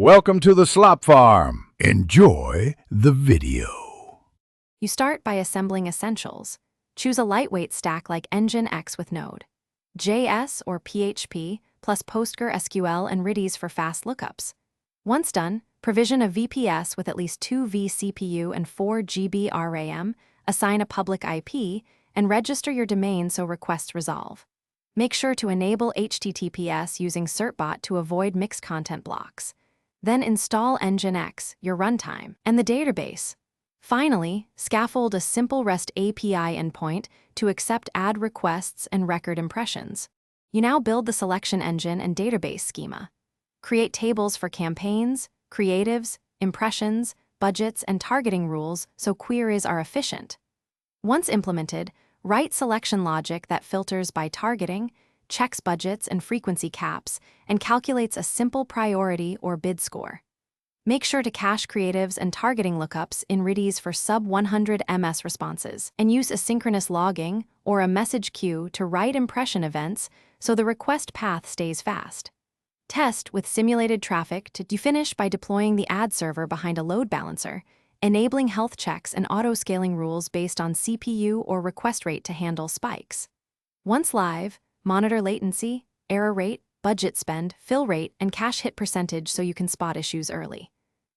Welcome to the Slop Farm. Enjoy the video. You start by assembling essentials. Choose a lightweight stack like Nginx with Node, JS or PHP, plus PostgreSQL and Redis for fast lookups. Once done, provision a VPS with at least 2 vCPU and 4 GB RAM, assign a public IP, and register your domain so requests resolve. Make sure to enable HTTPS using certbot to avoid mixed content blocks. Then install Nginx, your runtime, and the database. Finally, scaffold a simple REST API endpoint to accept ad requests and record impressions. You now build the selection engine and database schema. Create tables for campaigns, creatives, impressions, budgets, and targeting rules so queries are efficient. Once implemented, write selection logic that filters by targeting, checks budgets and frequency caps, and calculates a simple priority or bid score. Make sure to cache creatives and targeting lookups in Redis for sub-100 ms responses, and use asynchronous logging or a message queue to write impression events so the request path stays fast. Test with simulated traffic to finish by deploying the ad server behind a load balancer, enabling health checks and auto-scaling rules based on CPU or request rate to handle spikes. Once live, monitor latency, error rate, budget spend, fill rate, and cache hit percentage so you can spot issues early.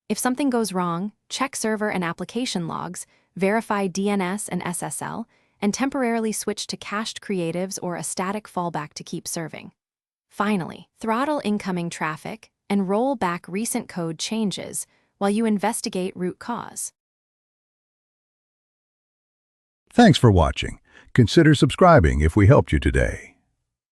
If something goes wrong, check server and application logs, verify DNS and SSL, and temporarily switch to cached creatives or a static fallback to keep serving. Finally, throttle incoming traffic and roll back recent code changes while you investigate root cause. Thanks for watching. Consider subscribing if we helped you today.